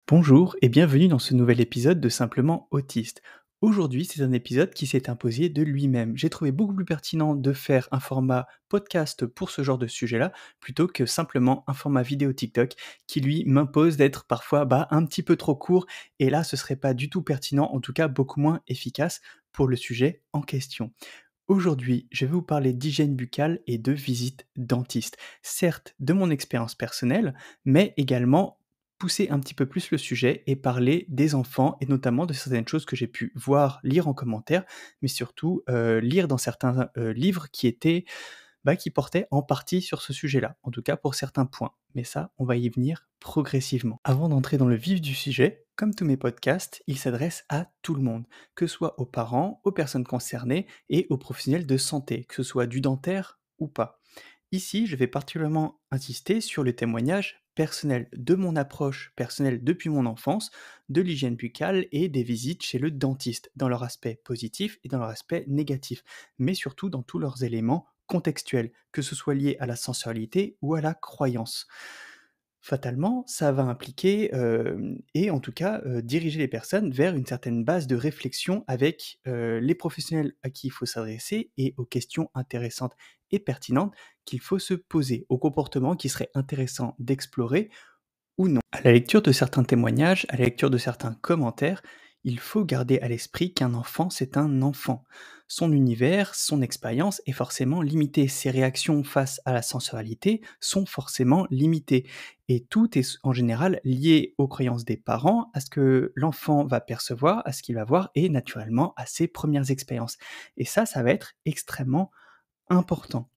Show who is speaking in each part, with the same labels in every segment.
Speaker 1: Bonjour et bienvenue dans ce nouvel épisode de Simplement Autiste. Aujourd'hui, c'est un épisode qui s'est imposé de lui-même. J'ai trouvé beaucoup plus pertinent de faire un format podcast pour ce genre de sujet-là, plutôt que simplement un format vidéo TikTok qui lui m'impose d'être parfois un petit peu trop court, et là ce serait pas du tout pertinent, en tout cas beaucoup moins efficace pour le sujet en question. Aujourd'hui, je vais vous parler d'hygiène buccale et de visite dentiste. Certes, de mon expérience personnelle, mais également pousser un petit peu plus le sujet et parler des enfants et notamment de certaines choses que j'ai pu voir, lire en commentaire, mais surtout lire dans certains livres qui portaient en partie sur ce sujet-là, en tout cas pour certains points. Mais ça, on va y venir progressivement. Avant d'entrer dans le vif du sujet, comme tous mes podcasts, ils s'adressent à tout le monde, que ce soit aux parents, aux personnes concernées et aux professionnels de santé, que ce soit du dentaire ou pas. Ici, je vais particulièrement insister sur le témoignage personnel de mon approche personnelle depuis mon enfance, de l'hygiène buccale et des visites chez le dentiste, dans leur aspect positif et dans leur aspect négatif, mais surtout dans tous leurs éléments contextuels, que ce soit lié à la sensorialité ou à la croyance. Fatalement, ça va impliquer, et en tout cas, diriger les personnes vers une certaine base de réflexion avec, les professionnels à qui il faut s'adresser et aux questions intéressantes et pertinentes qu'il faut se poser, aux comportements qui seraient intéressants d'explorer ou non. À la lecture de certains témoignages, à la lecture de certains commentaires, il faut garder à l'esprit qu'un enfant, c'est un enfant. Son univers, son expérience est forcément limité. Ses réactions face à la sensorialité sont forcément limitées. Et tout est en général lié aux croyances des parents, à ce que l'enfant va percevoir, à ce qu'il va voir et naturellement à ses premières expériences. Et ça va être extrêmement important.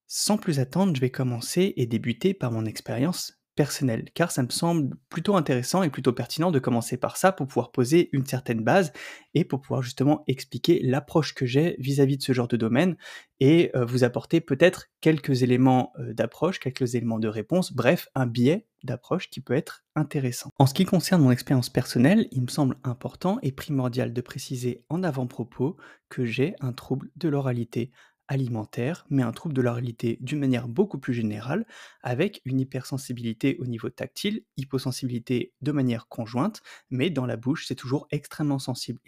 Speaker 1: Sans plus attendre, je vais commencer et débuter par mon expérience personnelle, car ça me semble plutôt intéressant et plutôt pertinent de commencer par ça pour pouvoir poser une certaine base et pour pouvoir justement expliquer l'approche que j'ai vis-à-vis de ce genre de domaine et vous apporter peut-être quelques éléments d'approche, quelques éléments de réponse, bref, un biais d'approche qui peut être intéressant. En ce qui concerne mon expérience personnelle, il me semble important et primordial de préciser en avant-propos que j'ai un trouble de l'oralité alimentaire, mais un trouble de la réalité d'une manière beaucoup plus générale, avec une hypersensibilité au niveau tactile, hyposensibilité de manière conjointe, mais dans la bouche, c'est toujours extrêmement sensible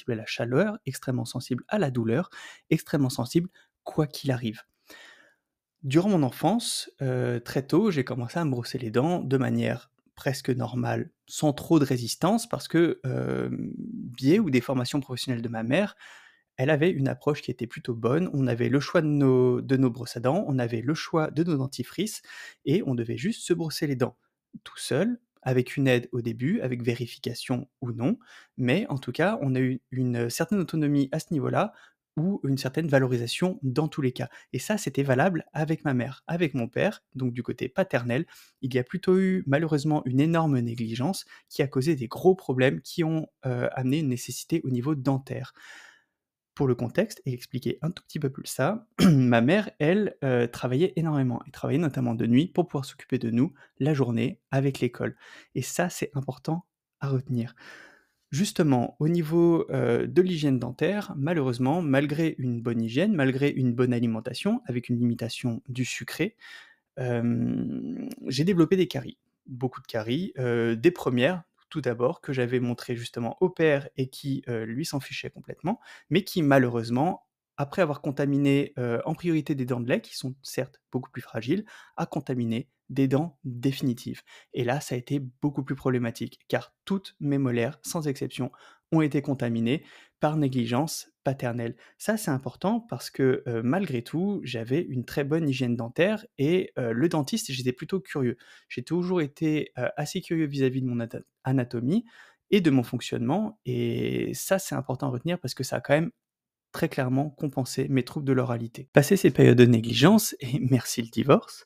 Speaker 1: à la chaleur, extrêmement sensible à la douleur, extrêmement sensible quoi qu'il arrive. Durant mon enfance, très tôt, j'ai commencé à me brosser les dents de manière presque normale, sans trop de résistance parce que, biais ou des formations professionnelles de ma mère, elle avait une approche qui était plutôt bonne. On avait le choix de nos brosses à dents, on avait le choix de nos dentifrices et on devait juste se brosser les dents tout seul, avec une aide au début, avec vérification ou non, mais en tout cas, on a eu une certaine autonomie à ce niveau-là ou une certaine valorisation dans tous les cas et ça, c'était valable avec ma mère. Avec mon père, donc du côté paternel, il y a plutôt eu malheureusement une énorme négligence qui a causé des gros problèmes qui ont, amené une nécessité au niveau dentaire. Pour le contexte et expliquer un tout petit peu plus ça, ma mère, elle, travaillait énormément. Elle travaillait notamment de nuit pour pouvoir s'occuper de nous la journée avec l'école et ça, c'est important à retenir. Justement, au niveau, de l'hygiène dentaire, malheureusement, malgré une bonne hygiène, malgré une bonne alimentation, avec une limitation du sucré, j'ai développé des caries, beaucoup de caries, des premières, tout d'abord, que j'avais montrées justement au père et qui, lui s'en fichait complètement, mais qui malheureusement, après avoir contaminé, en priorité des dents de lait qui sont certes beaucoup plus fragiles, a contaminé des dents définitives et là, ça a été beaucoup plus problématique car toutes mes molaires, sans exception, ont été contaminées par négligence paternelle. Ça, c'est important parce que, malgré tout, j'avais une très bonne hygiène dentaire et le dentiste, j'étais plutôt curieux. J'ai toujours été, assez curieux vis-à-vis de mon anatomie et de mon fonctionnement et ça, c'est important à retenir parce que ça a quand même très clairement compensé mes troubles de l'oralité. Passé ces périodes de négligence et merci le divorce,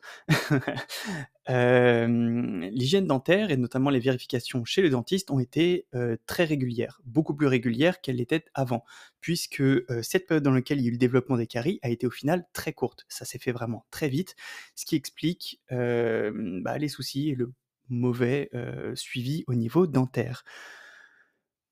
Speaker 1: l'hygiène dentaire et notamment les vérifications chez le dentiste ont été, très régulières, beaucoup plus régulières qu'elles l'étaient avant. Puisque, cette période dans laquelle il y a eu le développement des caries a été au final très courte. Ça s'est fait vraiment très vite, ce qui explique, les soucis et le mauvais, suivi au niveau dentaire.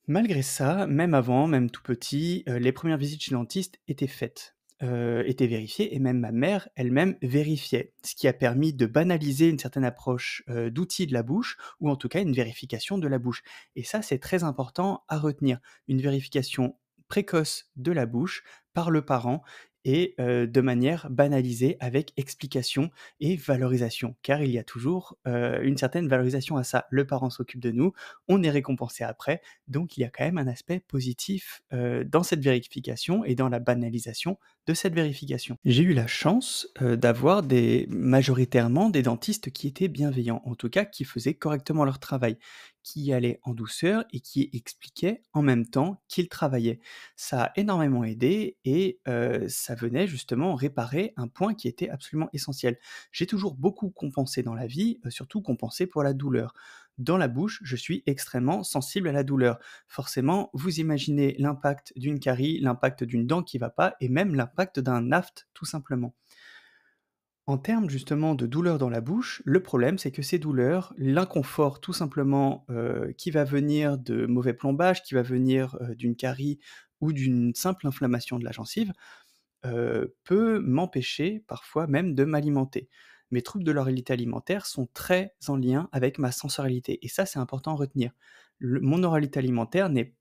Speaker 1: Malgré ça, même avant, même tout petit, les premières visites chez le dentiste étaient faites. étaient vérifiées et même ma mère elle-même vérifiait. Ce qui a permis de banaliser une certaine approche, d'outils de la bouche ou en tout cas une vérification de la bouche et ça, c'est très important à retenir. Une vérification précoce de la bouche par le parent et de manière banalisée avec explication et valorisation. Car il y a toujours, une certaine valorisation à ça. Le parent s'occupe de nous, on est récompensé après, donc il y a quand même un aspect positif, dans cette vérification et dans la banalisation de cette vérification. J'ai eu la chance, d'avoir majoritairement des dentistes qui étaient bienveillants, en tout cas qui faisaient correctement leur travail, qui allaient en douceur et qui expliquaient en même temps qu'ils travaillaient. Ça a énormément aidé et ça venait justement réparer un point qui était absolument essentiel. J'ai toujours beaucoup compensé dans la vie, surtout compensé pour la douleur. Dans la bouche, je suis extrêmement sensible à la douleur. Forcément, vous imaginez l'impact d'une carie, l'impact d'une dent qui va pas et même l'impact d'un aft tout simplement. En termes justement de douleur dans la bouche, le problème c'est que ces douleurs, l'inconfort tout simplement, qui va venir de mauvais plombage, qui va venir, d'une carie ou d'une simple inflammation de la gencive, peut m'empêcher parfois même de m'alimenter. Mes troubles de l'oralité alimentaire sont très en lien avec ma sensorialité et ça, c'est important à retenir. Mon oralité alimentaire n'est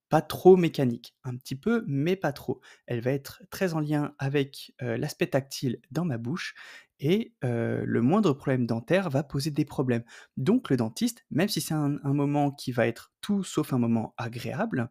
Speaker 1: pas trop mécanique, un petit peu, mais pas trop. Elle va être très en lien avec, l'aspect tactile dans ma bouche et le moindre problème dentaire va poser des problèmes. Donc le dentiste, même si c'est un moment qui va être tout sauf un moment agréable,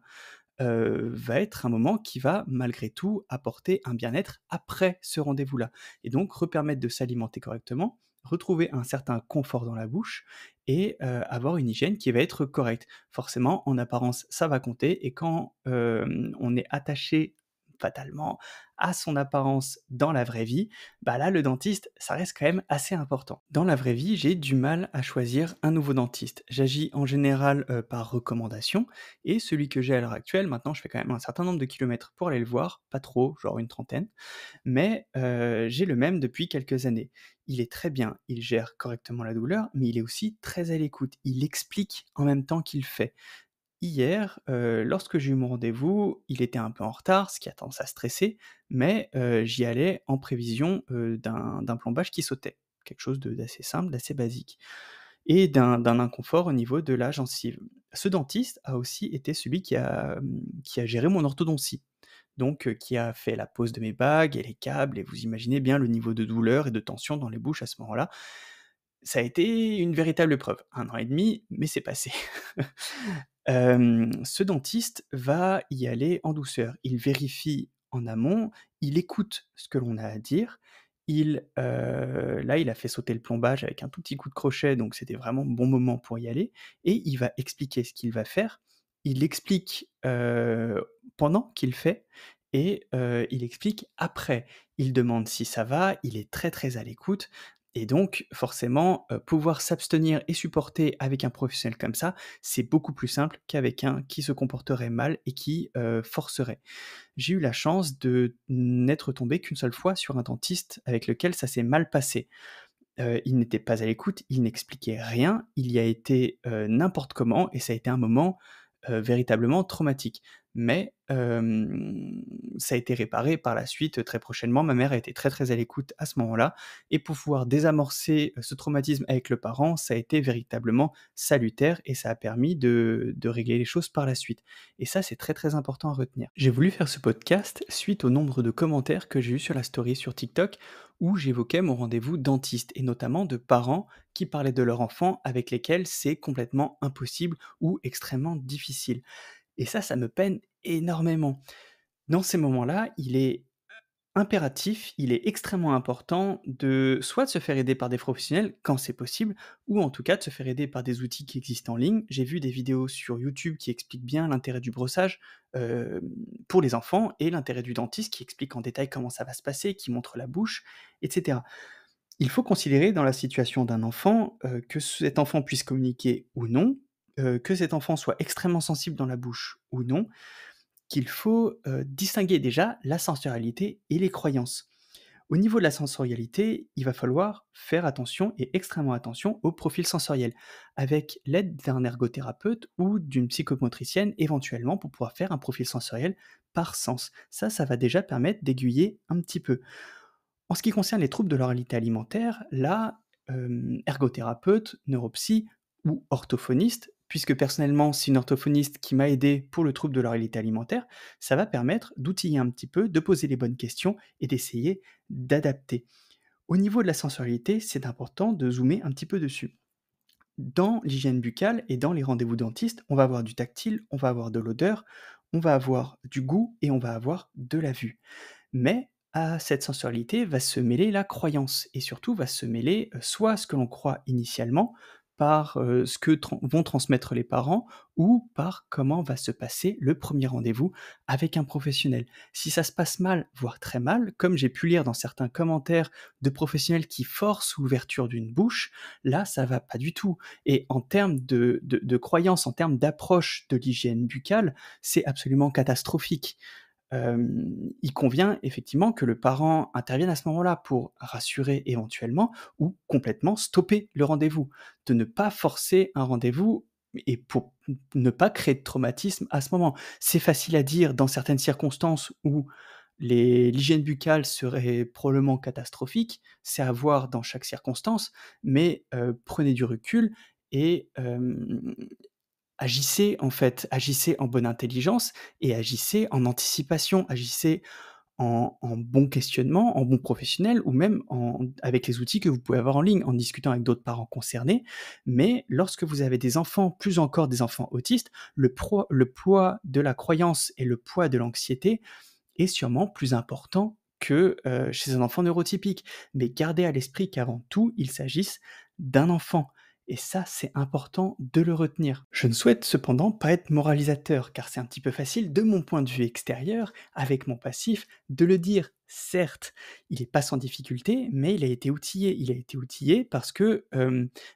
Speaker 1: va être un moment qui va malgré tout apporter un bien-être après ce rendez-vous-là et donc repermettre de s'alimenter correctement, retrouver un certain confort dans la bouche et avoir une hygiène qui va être correcte. Forcément, en apparence, ça va compter et quand, on est attaché fatalement à son apparence dans la vraie vie, bah là, le dentiste, ça reste quand même assez important. Dans la vraie vie, j'ai du mal à choisir un nouveau dentiste. J'agis en général, par recommandation et celui que j'ai à l'heure actuelle, maintenant je fais quand même un certain nombre de kilomètres pour aller le voir, pas trop, genre une trentaine, mais j'ai le même depuis quelques années. Il est très bien, il gère correctement la douleur, mais il est aussi très à l'écoute. Il explique en même temps qu'il fait. Hier, lorsque j'ai eu mon rendez-vous, il était un peu en retard, ce qui a tendance à stresser, mais j'y allais en prévision, d'un plombage qui sautait. Quelque chose d'assez simple, d'assez basique et d'un inconfort au niveau de la gencive. Ce dentiste a aussi été celui qui a géré mon orthodontie, donc qui a fait la pose de mes bagues et les câbles et vous imaginez bien le niveau de douleur et de tension dans les bouches à ce moment-là. Ça a été une véritable épreuve. 1 an et demi, mais c'est passé. Ce dentiste va y aller en douceur. Il vérifie en amont, il écoute ce que l'on a à dire. Là, il a fait sauter le plombage avec un tout petit coup de crochet, donc c'était vraiment le bon moment pour y aller et il va expliquer ce qu'il va faire. Il explique, pendant qu'il fait et il explique après. Il demande si ça va, il est très, très à l'écoute et donc forcément, pouvoir s'abstenir et supporter avec un professionnel comme ça, c'est beaucoup plus simple qu'avec un qui se comporterait mal et qui, forcerait. J'ai eu la chance de n'être tombé qu'une seule fois sur un dentiste avec lequel ça s'est mal passé. Il n'était pas à l'écoute, il n'expliquait rien, il y a été, n'importe comment et ça a été un moment, véritablement traumatique. Mais, ça a été réparé par la suite, très prochainement. Ma mère a été très, très à l'écoute à ce moment-là et pour pouvoir désamorcer, ce traumatisme avec le parent, ça a été véritablement salutaire et ça a permis de régler les choses par la suite et ça, c'est très, très important à retenir. J'ai voulu faire ce podcast suite au nombre de commentaires que j'ai eu sur la story sur TikTok où j'évoquais mon rendez-vous dentiste et notamment de parents qui parlaient de leur enfant avec lesquels c'est complètement impossible ou extrêmement difficile et ça me peine énormément. Dans ces moments-là, il est impératif, il est extrêmement important de soit de se faire aider par des professionnels quand c'est possible ou en tout cas de se faire aider par des outils qui existent en ligne. J'ai vu des vidéos sur YouTube qui expliquent bien l'intérêt du brossage, hem, pour les enfants et l'intérêt du dentiste qui explique en détail comment ça va se passer, qui montre la bouche et cetera. Il faut considérer dans la situation d'un enfant, que cet enfant puisse communiquer ou non, que cet enfant soit extrêmement sensible dans la bouche ou non, qu'il faut, distinguer déjà la sensorialité et les croyances. Au niveau de la sensorialité, il va falloir faire attention et extrêmement attention au profil sensoriel, avec l'aide d'un ergothérapeute ou d'une psychomotricienne éventuellement pour pouvoir faire un profil sensoriel par sens. Ça va déjà permettre d'aiguiller un petit peu. En ce qui concerne les troubles de l'oralité alimentaire, là, ergothérapeute, neuropsy ou orthophoniste, puisque personnellement, c'est une orthophoniste qui m'a aidé pour le trouble de l'oralité alimentaire, ça va permettre d'outiller un petit peu, de poser les bonnes questions et d'essayer d'adapter. Au niveau de la sensorialité, c'est important de zoomer un petit peu dessus. Dans l'hygiène buccale et dans les rendez-vous dentistes, on va avoir du tactile, on va avoir de l'odeur, on va avoir du goût et on va avoir de la vue. Mais à cette sensorialité va se mêler la croyance et surtout va se mêler, soit ce que l'on croit initialement par, ce que vont transmettre les parents ou par comment va se passer le premier rendez-vous avec un professionnel. Si ça se passe mal, voire très mal, comme j'ai pu lire dans certains commentaires de professionnels qui forcent l'ouverture d'une bouche, là ça va pas du tout et en termes de croyances, en termes d'approche de l'hygiène buccale, c'est absolument catastrophique. Il convient effectivement que le parent intervienne à ce moment-là pour rassurer éventuellement ou complètement stopper le rendez-vous. De ne pas forcer un rendez-vous et pour ne pas créer de traumatisme à ce moment. C'est facile à dire dans certaines circonstances où l'hygiène buccale serait probablement catastrophique, c'est à voir dans chaque circonstance, mais prenez du recul et agissez en fait, agissez en bonne intelligence et agissez en anticipation, agissez en bon questionnement, en bon professionnel ou même avec les outils que vous pouvez avoir en ligne, en discutant avec d'autres parents concernés. Mais lorsque vous avez des enfants, plus encore des enfants autistes, le poids de la croyance et le poids de l'anxiété est sûrement plus important que, chez un enfant neurotypique. Mais gardez à l'esprit qu'avant tout, il s'agisse d'un enfant et ça, c'est important de le retenir. Je ne souhaite cependant pas être moralisateur, car c'est un petit peu facile, de mon point de vue extérieur, avec mon passif, de le dire. Certes, il n'est pas sans difficulté, mais il a été outillé. Il a été outillé parce que,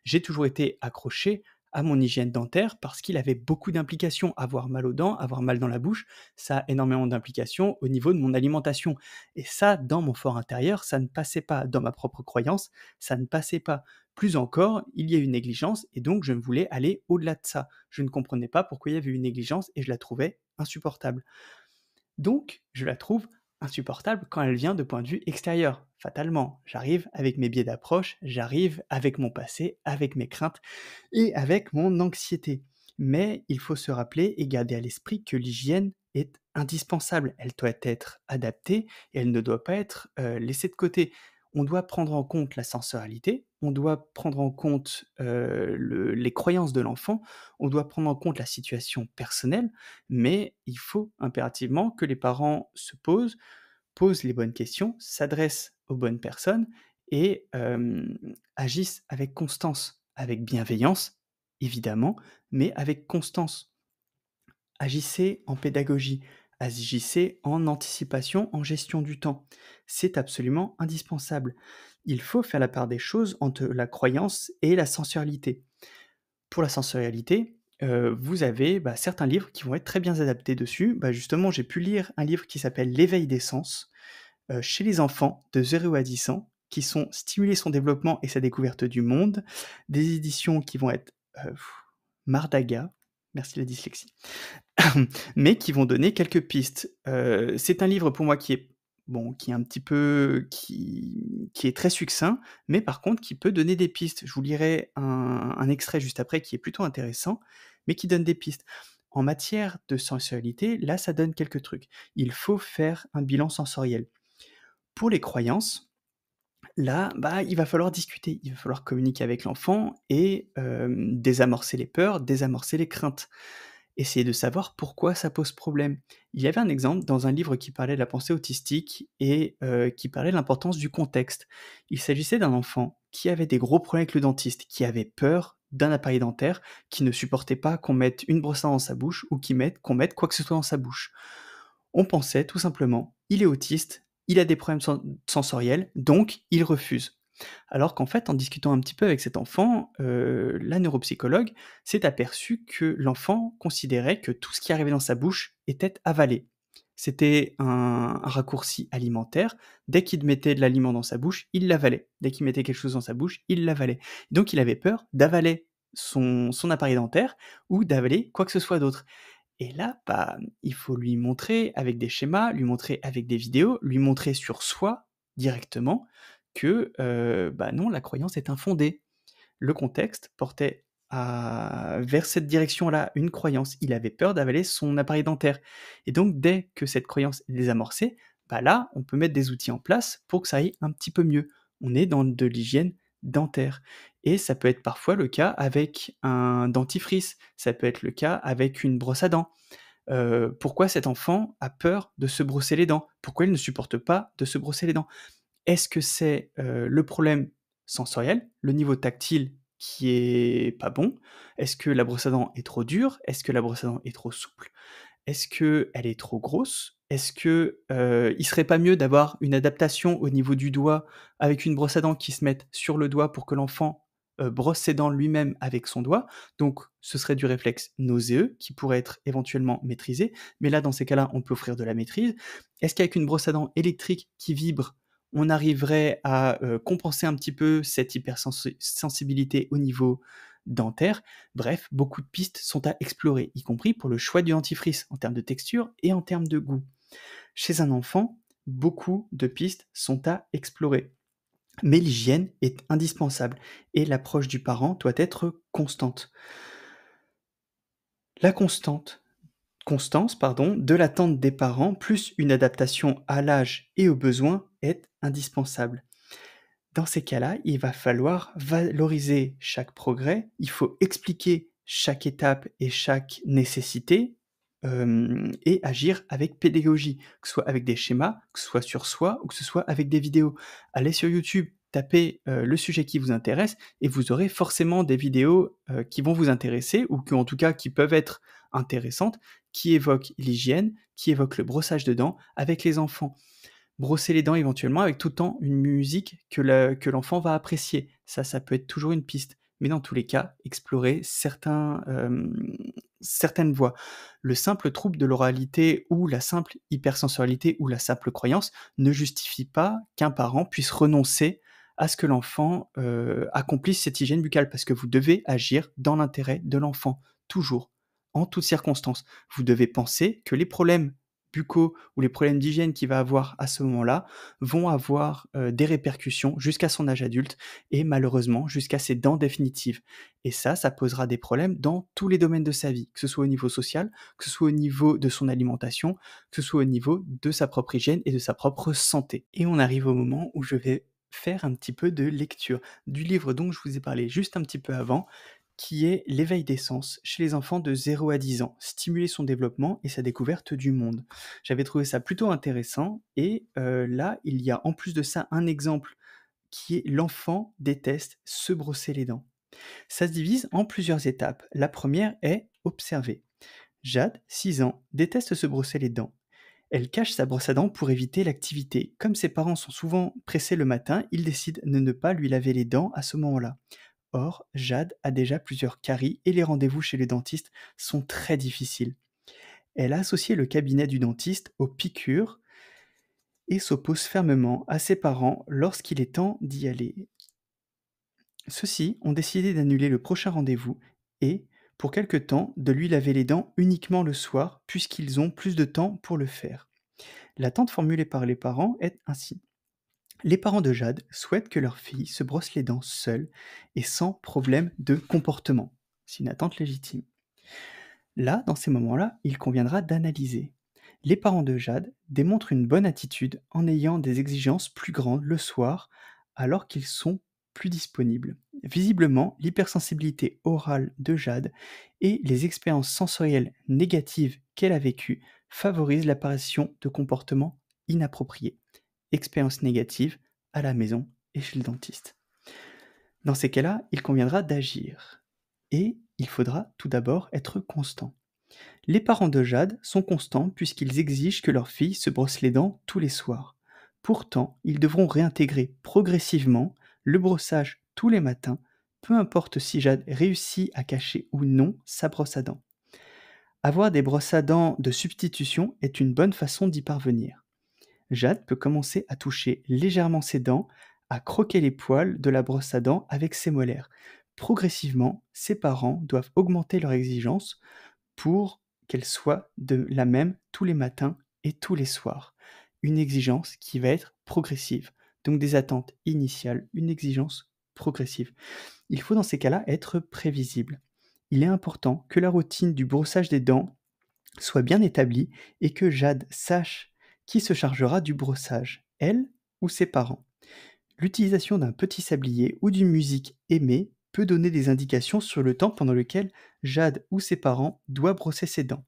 Speaker 1: j'ai toujours été accroché à mon hygiène dentaire parce qu'il avait beaucoup d'implications. Avoir mal aux dents, avoir mal dans la bouche, ça a énormément d'implications au niveau de mon alimentation et ça, dans mon fort intérieur, ça ne passait pas. Dans ma propre croyance, ça ne passait pas. Plus encore, il y a eu une négligence et donc je voulais aller au-delà de ça. Je ne comprenais pas pourquoi il y avait une négligence et je la trouvais insupportable. Donc, je la trouve insupportable quand elle vient de point de vue extérieur. Fatalement, j'arrive avec mes biais d'approche, j'arrive avec mon passé, avec mes craintes et avec mon anxiété. Mais il faut se rappeler et garder à l'esprit que l'hygiène est indispensable. Elle doit être adaptée et elle ne doit pas être laissée de côté. On doit prendre en compte la sensorialité, on doit prendre en compte les croyances de l'enfant, on doit prendre en compte la situation personnelle, mais il faut impérativement que les parents se posent les bonnes questions, s'adressent aux bonnes personnes et agissent avec constance, avec bienveillance, évidemment, mais avec constance. Agissez en pédagogie, agissez en anticipation, en gestion du temps. C'est absolument indispensable. Il faut faire la part des choses entre la croyance et la sensorialité. Pour la sensorialité, vous avez, certains livres qui vont être très bien adaptés dessus. Justement, j'ai pu lire un livre qui s'appelle «L'éveil des sens», chez les enfants de 0 à 10 ans, qui sont «Stimuler son développement et sa découverte du monde», des éditions qui vont être, Mardaga, merci la dyslexie, mais qui vont donner quelques pistes. C'est un livre pour moi qui est bon, qui est un petit peu qui est très succinct, mais par contre qui peut donner des pistes. Je vous lirai un extrait juste après qui est plutôt intéressant, mais qui donne des pistes. En matière de sensorialité, là, ça donne quelques trucs. Il faut faire un bilan sensoriel. Pour les croyances, là, il va falloir discuter, il va falloir communiquer avec l'enfant et désamorcer les peurs, désamorcer les craintes. Essayer de savoir pourquoi ça pose problème. Il y avait un exemple dans un livre qui parlait de la pensée autistique et qui parlait de l'importance du contexte. Il s'agissait d'un enfant qui avait des gros problèmes avec le dentiste, qui avait peur d'un appareil dentaire, qui ne supportait pas qu'on mette une brosse à dents dans sa bouche ou qu'on mette quoi que ce soit dans sa bouche. On pensait tout simplement: «Il est autiste, il a des problèmes sensoriels, donc il refuse». Alors qu'en fait, en discutant un petit peu avec cet enfant, la neuropsychologue s'est aperçue que l'enfant considérait que tout ce qui arrivait dans sa bouche était avalé. C'était un raccourci alimentaire. Dès qu'il mettait de l'aliment dans sa bouche, il l'avalait. Dès qu'il mettait quelque chose dans sa bouche, il l'avalait. Donc il avait peur d'avaler son appareil dentaire ou d'avaler quoi que ce soit d'autre. Et là, bah, il faut lui montrer avec des schémas, lui montrer avec des vidéos, lui montrer sur soi directement que, bah, non, la croyance est infondée. Le contexte portait vers cette direction-là une croyance. Il avait peur d'avaler son appareil dentaire. Et donc, dès que cette croyance est désamorcée, bah là, on peut mettre des outils en place pour que ça aille un petit peu mieux. On est dans de l'hygiène dentaire. Et ça peut être parfois le cas avec un dentifrice, ça peut être le cas avec une brosse à dents. Pourquoi cet enfant a peur de se brosser les dents? Pourquoi il ne supporte pas de se brosser les dents? Est-ce que c'est, le problème sensoriel, le niveau tactile qui est pas bon? Est-ce que la brosse à dents est trop dure? Est-ce que la brosse à dents est trop souple? Est-ce qu'elle est trop grosse? Est-ce que, il serait pas mieux d'avoir une adaptation au niveau du doigt avec une brosse à dents qui se mette sur le doigt pour que l'enfant, brosse ses dents lui-même avec son doigt? Donc ce serait du réflexe nauséeux qui pourrait être éventuellement maîtrisé, mais là, dans ces cas-là, on peut offrir de la maîtrise. Est-ce qu'avec une brosse à dents électrique qui vibre, on arriverait à, compenser un petit peu cette sensibilité au niveau dentaire? Bref, beaucoup de pistes sont à explorer, y compris pour le choix du dentifrice en termes de texture et en termes de goût. Chez un enfant, beaucoup de pistes sont à explorer. Mais l'hygiène est indispensable et l'approche du parent doit être constante. La constance pardon, de l'attente des parents plus une adaptation à l'âge et aux besoins est indispensable. Dans ces cas-là, il va falloir valoriser chaque progrès, il faut expliquer chaque étape et chaque nécessité, et agir avec pédagogie, que ce soit avec des schémas, que ce soit sur soi ou que ce soit avec des vidéos. Allez sur YouTube, tapez, le sujet qui vous intéresse et vous aurez forcément des vidéos, qui vont vous intéresser ou qui en tout cas qui peuvent être intéressantes, qui évoquent l'hygiène, qui évoquent le brossage de dents avec les enfants. Brosser les dents éventuellement avec tout le temps une musique que l'enfant va apprécier. Ça peut être toujours une piste. Mais dans tous les cas, explorer certaines voies. Le simple trouble de l'oralité ou la simple hypersensorialité ou la simple croyance ne justifie pas qu'un parent puisse renoncer à ce que l'enfant, accomplisse cette hygiène buccale parce que vous devez agir dans l'intérêt de l'enfant, toujours, en toutes circonstances. Vous devez penser que les problèmes buccaux ou les problèmes d'hygiène qu'il va avoir à ce moment-là vont avoir, des répercussions jusqu'à son âge adulte et malheureusement jusqu'à ses dents définitives. Et ça posera des problèmes dans tous les domaines de sa vie, que ce soit au niveau social, que ce soit au niveau de son alimentation, que ce soit au niveau de sa propre hygiène et de sa propre santé. Et on arrive au moment où je vais faire un petit peu de lecture du livre dont je vous ai parlé juste un petit peu avant, qui est l'éveil des sens chez les enfants de 0 à 10 ans, stimuler son développement et sa découverte du monde. J'avais trouvé ça plutôt intéressant et là, il y a en plus de ça un exemple qui est l'enfant déteste se brosser les dents. Ça se divise en plusieurs étapes. La première est observer. Jade, 6 ans, déteste se brosser les dents. Elle cache sa brosse à dents pour éviter l'activité. Comme ses parents sont souvent pressés le matin, il décide de ne pas lui laver les dents à ce moment-là. Or, Jade a déjà plusieurs caries et les rendez-vous chez les dentistes sont très difficiles. Elle a associé le cabinet du dentiste aux piqûres et s'oppose fermement à ses parents lorsqu'il est temps d'y aller. Ceux-ci ont décidé d'annuler le prochain rendez-vous et, pour quelque temps, de lui laver les dents uniquement le soir puisqu'ils ont plus de temps pour le faire. L'attente formulée par les parents est ainsi. Les parents de Jade souhaitent que leur fille se brosse les dents seule et sans problème de comportement. C'est une attente légitime. Là, dans ces moments-là, il conviendra d'analyser. Les parents de Jade démontrent une bonne attitude en ayant des exigences plus grandes le soir alors qu'ils sont plus disponibles. Visiblement, l'hypersensibilité orale de Jade et les expériences sensorielles négatives qu'elle a vécues favorisent l'apparition de comportements inappropriés. Expérience négative à la maison et chez le dentiste. Dans ces cas-là, il conviendra d'agir. Et il faudra tout d'abord être constant. Les parents de Jade sont constants puisqu'ils exigent que leur fille se brosse les dents tous les soirs. Pourtant, ils devront réintégrer progressivement le brossage tous les matins, peu importe si Jade réussit à cacher ou non sa brosse à dents. Avoir des brosses à dents de substitution est une bonne façon d'y parvenir. Jade peut commencer à toucher légèrement ses dents, à croquer les poils de la brosse à dents avec ses molaires. Progressivement, ses parents doivent augmenter leur exigence pour qu'elle soit de la même tous les matins et tous les soirs. Une exigence qui va être progressive. Donc des attentes initiales, une exigence progressive. Il faut dans ces cas-là être prévisible. Il est important que la routine du brossage des dents soit bien établie et que Jade sache qui se chargera du brossage, elle ou ses parents. L'utilisation d'un petit sablier ou d'une musique aimée peut donner des indications sur le temps pendant lequel Jade ou ses parents doivent brosser ses dents.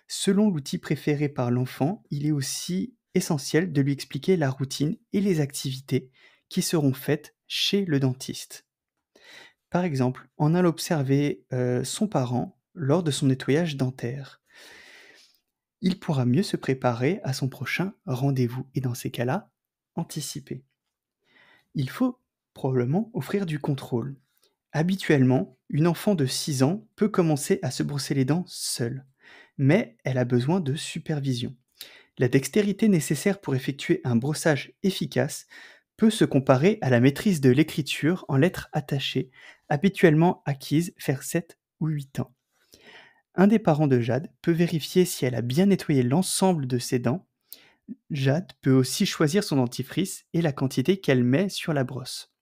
Speaker 1: Selon l'outil préféré par l'enfant, il est aussi essentiel de lui expliquer la routine et les activités qui seront faites chez le dentiste. Par exemple, en allant observer son parent lors de son nettoyage dentaire. Il pourra mieux se préparer à son prochain rendez-vous et dans ces cas-là, anticiper. Il faut probablement offrir du contrôle. Habituellement, une enfant de 6 ans peut commencer à se brosser les dents seule, mais elle a besoin de supervision. La dextérité nécessaire pour effectuer un brossage efficace peut se comparer à la maîtrise de l'écriture en lettres attachées, habituellement acquise vers 7 ou 8 ans. Un des parents de Jade peut vérifier si elle a bien nettoyé l'ensemble de ses dents. Jade peut aussi choisir son dentifrice et la quantité qu'elle met sur la brosse.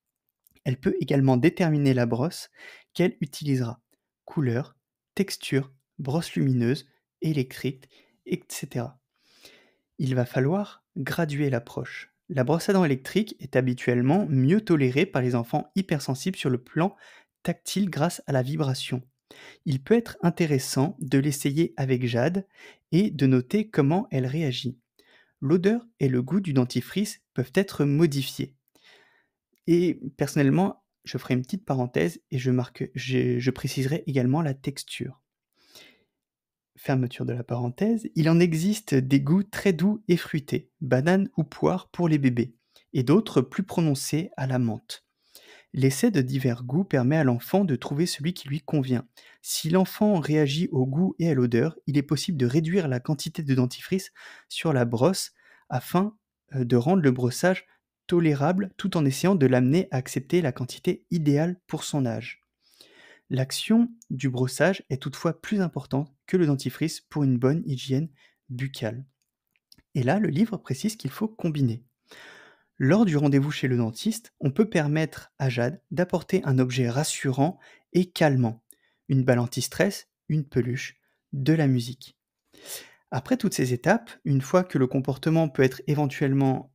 Speaker 1: Elle peut également déterminer la brosse qu'elle utilisera. Couleur, texture, brosse lumineuse, électrique, etc. Il va falloir graduer l'approche. La brosse à dents électrique est habituellement mieux tolérée par les enfants hypersensibles sur le plan tactile grâce à la vibration. Il peut être intéressant de l'essayer avec Jade et de noter comment elle réagit. L'odeur et le goût du dentifrice peuvent être modifiés. Et personnellement, je ferai une petite parenthèse et je préciserai également la texture. Fermeture de la parenthèse, il en existe des goûts très doux et fruités, banane ou poire pour les bébés, et d'autres plus prononcés à la menthe. L'essai de divers goûts permet à l'enfant de trouver celui qui lui convient. Si l'enfant réagit au goût et à l'odeur, il est possible de réduire la quantité de dentifrice sur la brosse afin de rendre le brossage tolérable tout en essayant de l'amener à accepter la quantité idéale pour son âge. L'action du brossage est toutefois plus importante que le dentifrice pour une bonne hygiène buccale. Et là, le livre précise qu'il faut combiner. Lors du rendez-vous chez le dentiste, on peut permettre à Jade d'apporter un objet rassurant et calmant, une balle anti-stress, une peluche, de la musique. Après toutes ces étapes, une fois que le comportement peut être éventuellement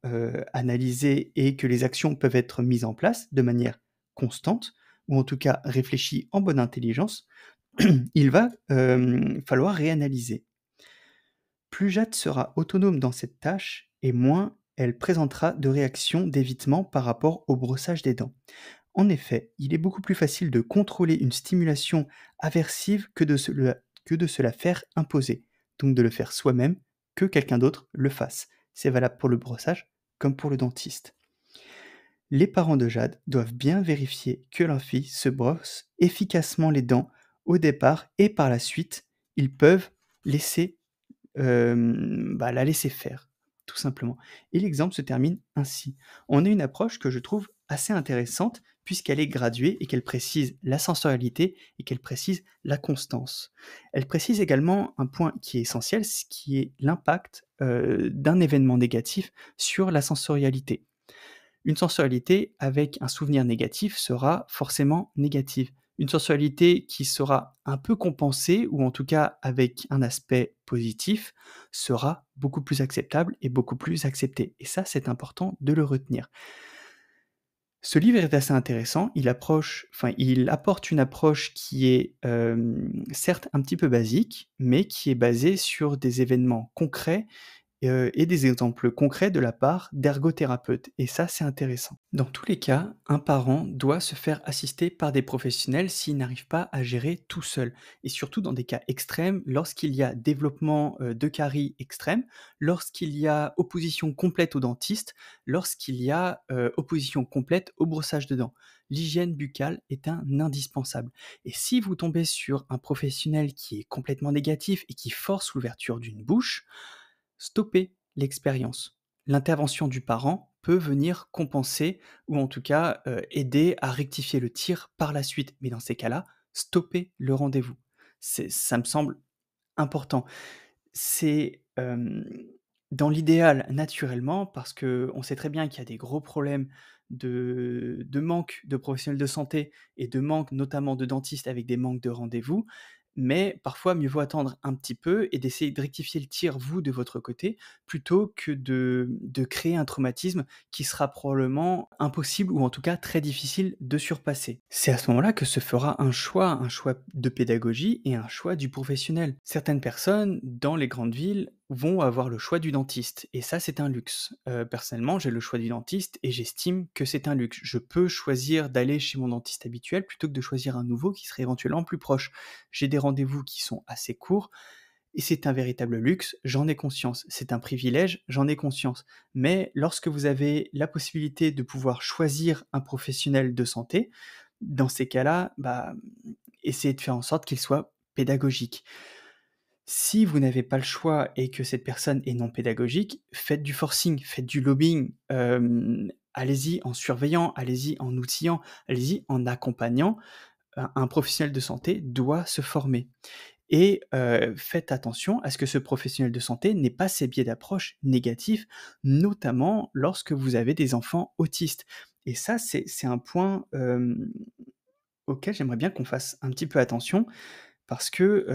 Speaker 1: analysé et que les actions peuvent être mises en place de manière constante, ou en tout cas réfléchies en bonne intelligence, il va falloir réanalyser. Plus Jade sera autonome dans cette tâche, et moins elle présentera de réactions d'évitement par rapport au brossage des dents. En effet, il est beaucoup plus facile de contrôler une stimulation aversive que de se la faire imposer, donc de le faire soi-même, que quelqu'un d'autre le fasse. C'est valable pour le brossage comme pour le dentiste. Les parents de Jade doivent bien vérifier que leur fille se brosse efficacement les dents au départ et par la suite, ils peuvent laisser la laisser faire, tout simplement. Et l'exemple se termine ainsi. On a une approche que je trouve assez intéressante puisqu'elle est graduée et qu'elle précise la sensorialité et qu'elle précise la constance. Elle précise également un point qui est essentiel, ce qui est l'impact d'un événement négatif sur la sensorialité. Une sensorialité avec un souvenir négatif sera forcément négative. Une sensorialité qui sera un peu compensée, ou en tout cas avec un aspect positif, sera beaucoup plus acceptable et beaucoup plus acceptée. Et ça, c'est important de le retenir. Ce livre est assez intéressant, il apporte une approche qui est certes un petit peu basique, mais qui est basée sur des événements concrets et des exemples concrets de la part d'ergothérapeutes et ça, c'est intéressant. Dans tous les cas, un parent doit se faire assister par des professionnels s'il n'arrive pas à gérer tout seul et surtout dans des cas extrêmes, lorsqu'il y a développement, de caries extrême, lorsqu'il y a opposition complète au dentiste, lorsqu'il y a, opposition complète au brossage de dents. l'hygiène buccale est un indispensable. Et si vous tombez sur un professionnel qui est complètement négatif et qui force l'ouverture d'une bouche, stoppez l'expérience. L'intervention du parent peut venir compenser ou en tout cas aider à rectifier le tir par la suite. Mais dans ces cas-là, stoppez le rendez-vous. Ça me semble important. C'est, dans l'idéal, naturellement, parce qu'on sait très bien qu'il y a des gros problèmes de manque de professionnels de santé et de manque notamment de dentistes avec des manques de rendez-vous. Mais parfois, mieux vaut attendre un petit peu et d'essayer de rectifier le tir, vous, de votre côté, plutôt que de créer un traumatisme qui sera probablement impossible ou en tout cas très difficile de surpasser. C'est à ce moment-là que se fera un choix de pédagogie et un choix du professionnel. Certaines personnes, dans les grandes villes, vont avoir le choix du dentiste et ça, c'est un luxe. Personnellement, j'ai le choix du dentiste et j'estime que c'est un luxe. Je peux choisir d'aller chez mon dentiste habituel plutôt que de choisir un nouveau qui serait éventuellement plus proche. J'ai des rendez-vous qui sont assez courts et c'est un véritable luxe, j'en ai conscience. C'est un privilège, j'en ai conscience. Mais lorsque vous avez la possibilité de pouvoir choisir un professionnel de santé, dans ces cas-là, essayez de faire en sorte qu'il soit pédagogique. Si vous n'avez pas le choix et que cette personne est non pédagogique, faites du forcing, faites du lobbying, allez-y en surveillant, allez-y en outillant, allez-y en accompagnant. Un professionnel de santé doit se former et faites attention à ce que ce professionnel de santé n'ait pas ces biais d'approche négatifs, notamment lorsque vous avez des enfants autistes et ça, c'est un point, auquel j'aimerais bien qu'on fasse un petit peu attention parce que,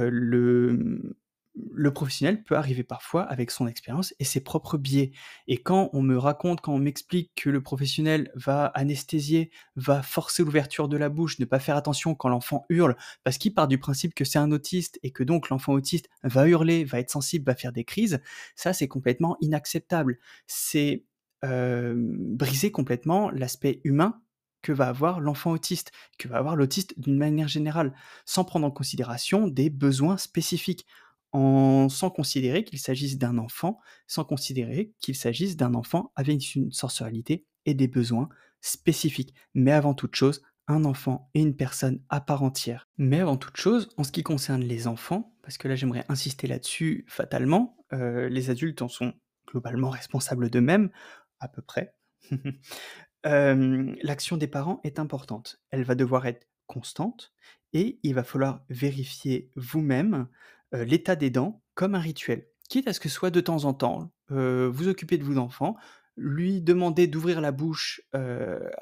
Speaker 1: le professionnel peut arriver parfois avec son expérience et ses propres biais et quand on m'explique que le professionnel va anesthésier, va forcer l'ouverture de la bouche, ne pas faire attention quand l'enfant hurle, parce qu'il part du principe que c'est un autiste et que donc l'enfant autiste va hurler, va être sensible, va faire des crises, ça c'est complètement inacceptable. C'est, briser complètement l'aspect humain que va avoir l'enfant autiste, que va avoir l'autiste d'une manière générale sans prendre en considération des besoins spécifiques, sans considérer qu'il s'agisse d'un enfant, sans considérer qu'il s'agisse d'un enfant avec une sensorialité et des besoins spécifiques. Mais avant toute chose, un enfant est une personne à part entière. Mais avant toute chose, en ce qui concerne les enfants, parce que là j'aimerais insister là-dessus fatalement, les adultes en sont globalement responsables d'eux-mêmes, à peu près. L'action des parents est importante. Elle va devoir être constante et il va falloir vérifier vous-même, l'état des dents comme un rituel. Quitte à ce que ce soit de temps en temps, vous occuper de vos enfants, lui demander d'ouvrir la bouche,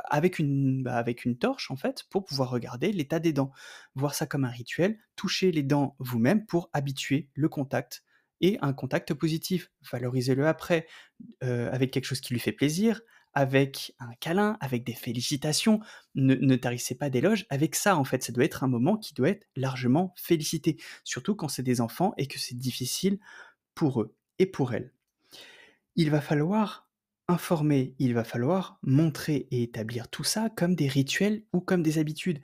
Speaker 1: avec une torche en fait, pour pouvoir regarder l'état des dents. Voir ça comme un rituel, toucher les dents vous-même pour habituer le contact et un contact positif. Valorisez-le après, avec quelque chose qui lui fait plaisir, avec un câlin, avec des félicitations. Ne tarissez pas d'éloges avec ça, en fait. Ça doit être un moment qui doit être largement félicité, surtout quand c'est des enfants et que c'est difficile pour eux et pour elles. Il va falloir informer, il va falloir montrer et établir tout ça comme des rituels ou comme des habitudes.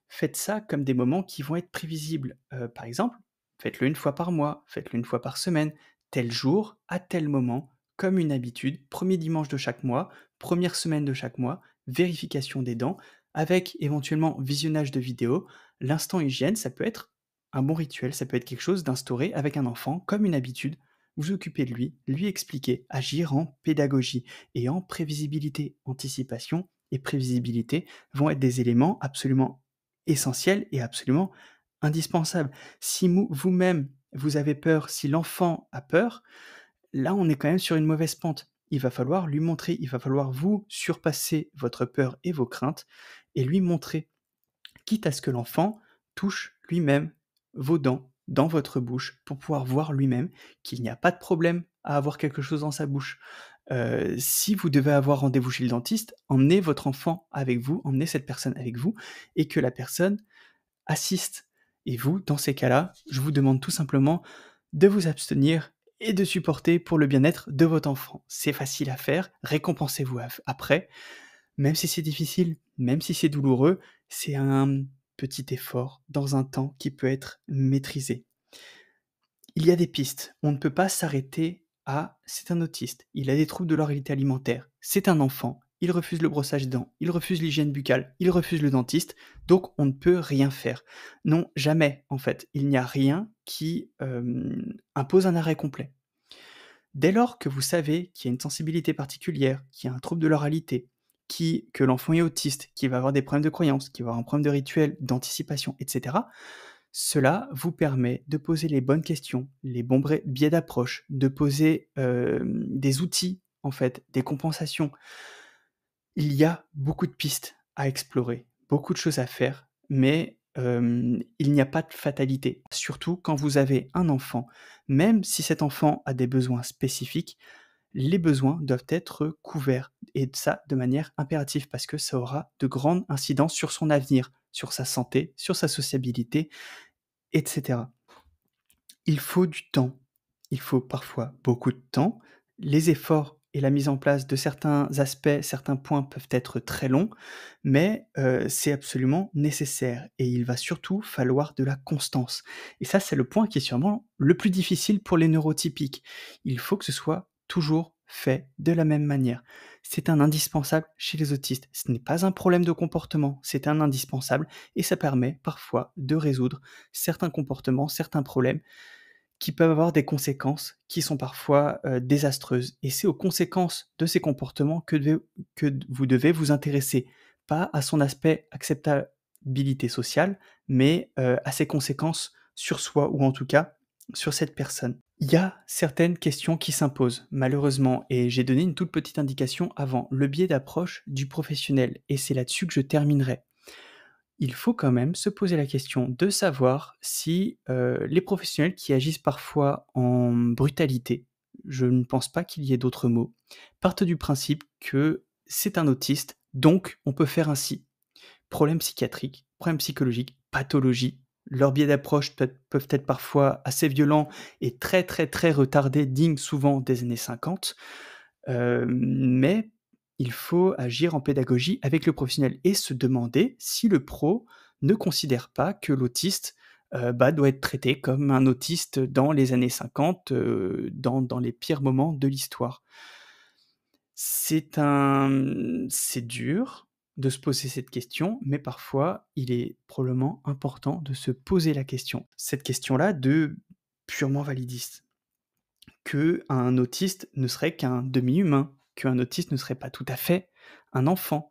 Speaker 1: Faites ça comme des moments qui vont être prévisibles. Par exemple, faites-le une fois par mois, faites-le une fois par semaine, tel jour, à tel moment, comme une habitude, premier dimanche de chaque mois, première semaine de chaque mois, vérification des dents, avec éventuellement visionnage de vidéos. L'instant hygiène, ça peut être un bon rituel, ça peut être quelque chose d'instauré avec un enfant comme une habitude. Vous occupez de lui expliquer, agir en pédagogie et en prévisibilité. Anticipation et prévisibilité vont être des éléments absolument essentiel et absolument indispensable. Si vous-même, vous avez peur, si l'enfant a peur, là, on est quand même sur une mauvaise pente. Il va falloir lui montrer, il va falloir vous surpasser votre peur et vos craintes et lui montrer, quitte à ce que l'enfant touche lui-même vos dents dans votre bouche pour pouvoir voir lui-même qu'il n'y a pas de problème à avoir quelque chose dans sa bouche. Si vous devez avoir rendez-vous chez le dentiste, emmenez votre enfant avec vous, emmenez cette personne avec vous et que la personne assiste. Et vous, dans ces cas-là, je vous demande tout simplement de vous abstenir et de supporter pour le bien-être de votre enfant. C'est facile à faire, récompensez-vous après. Même si c'est difficile, même si c'est douloureux, c'est un petit effort dans un temps qui peut être maîtrisé. Il y a des pistes. On ne peut pas s'arrêter à c'est un autiste, il a des troubles de l'oralité alimentaire, c'est un enfant, il refuse le brossage des dents, il refuse l'hygiène buccale, il refuse le dentiste, donc on ne peut rien faire. Non, jamais en fait, il n'y a rien qui, impose un arrêt complet. Dès lors que vous savez qu'il y a une sensibilité particulière, qu'il y a un trouble de l'oralité, que l'enfant est autiste, qu'il va avoir des problèmes de croyance, qu'il va avoir un problème de rituel, d'anticipation, etc., cela vous permet de poser les bonnes questions, les bons biais d'approche, de poser des outils, en fait, des compensations. Il y a beaucoup de pistes à explorer, beaucoup de choses à faire, mais il n'y a pas de fatalité. Surtout quand vous avez un enfant, même si cet enfant a des besoins spécifiques, les besoins doivent être couverts et ça de manière impérative parce que ça aura de grandes incidences sur son avenir, sur sa santé, sur sa sociabilité et cetera. Il faut du temps. Il faut parfois beaucoup de temps. Les efforts et la mise en place de certains aspects, certains points peuvent être très longs, mais c'est absolument nécessaire et il va surtout falloir de la constance et ça, c'est le point qui est sûrement le plus difficile pour les neurotypiques. Il faut que ce soit toujours fait de la même manière. C'est un indispensable chez les autistes. Ce n'est pas un problème de comportement, c'est un indispensable et ça permet parfois de résoudre certains comportements, certains problèmes qui peuvent avoir des conséquences qui sont parfois, désastreuses et c'est aux conséquences de ces comportements que vous devez vous intéresser. Pas à son aspect acceptabilité sociale, mais, à ses conséquences sur soi ou en tout cas sur cette personne. Il y a certaines questions qui s'imposent, malheureusement et j'ai donné une toute petite indication avant, le biais d'approche du professionnel et c'est là-dessus que je terminerai. Il faut quand même se poser la question de savoir si, les professionnels qui agissent parfois en brutalité, je ne pense pas qu'il y ait d'autres mots, partent du principe que c'est un autiste, donc on peut faire ainsi. Problèmes psychiatriques, problèmes psychologiques, pathologies, leurs biais d'approche peuvent être parfois assez violents et très, très, très retardés, dignes souvent des années 50. Mais il faut agir en pédagogie avec le professionnel et se demander si le pro ne considère pas que l'autiste, doit être traité comme un autiste dans les années 50, dans les pires moments de l'histoire. C'est dur de se poser cette question, mais parfois il est probablement important de se poser la question. Cette question-là de purement validiste. Qu'un autiste ne serait qu'un demi-humain, qu'un autiste ne serait pas tout à fait un enfant,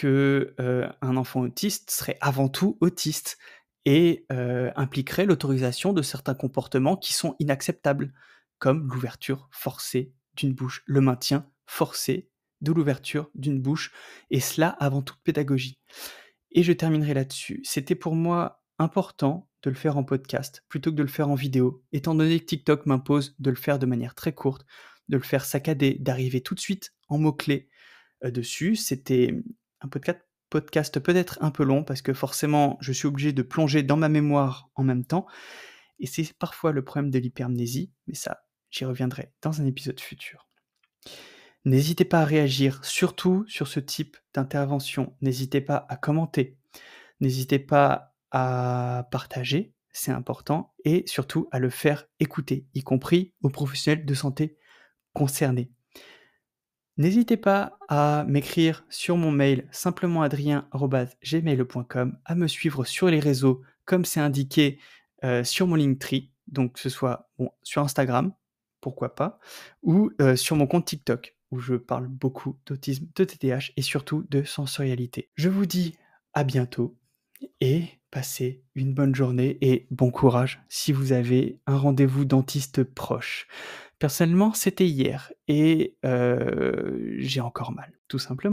Speaker 1: un enfant autiste serait avant tout autiste et impliquerait l'autorisation de certains comportements qui sont inacceptables, comme l'ouverture forcée d'une bouche, le maintien forcé de l'ouverture d'une bouche et cela avant toute pédagogie. Et je terminerai là-dessus. C'était pour moi important de le faire en podcast plutôt que de le faire en vidéo, étant donné que TikTok m'impose de le faire de manière très courte, de le faire saccadé, d'arriver tout de suite en mots-clés, dessus. C'était un podcast peut-être un peu long parce que forcément je suis obligé de plonger dans ma mémoire en même temps et c'est parfois le problème de l'hypermnésie, mais ça, j'y reviendrai dans un épisode futur. N'hésitez pas à réagir, surtout sur ce type d'intervention. N'hésitez pas à commenter. N'hésitez pas à partager, c'est important, et surtout à le faire écouter, y compris aux professionnels de santé concernés. N'hésitez pas à m'écrire sur mon mail simplementadrien@gmail.com, à me suivre sur les réseaux comme c'est indiqué sur mon Linktree, donc que ce soit sur Instagram, pourquoi pas, ou sur mon compte TikTok, où je parle beaucoup d'autisme, de TDAH et surtout de sensorialité. Je vous dis à bientôt et passez une bonne journée et bon courage si vous avez un rendez-vous dentiste proche. Personnellement, c'était hier et j'ai encore mal, tout simplement.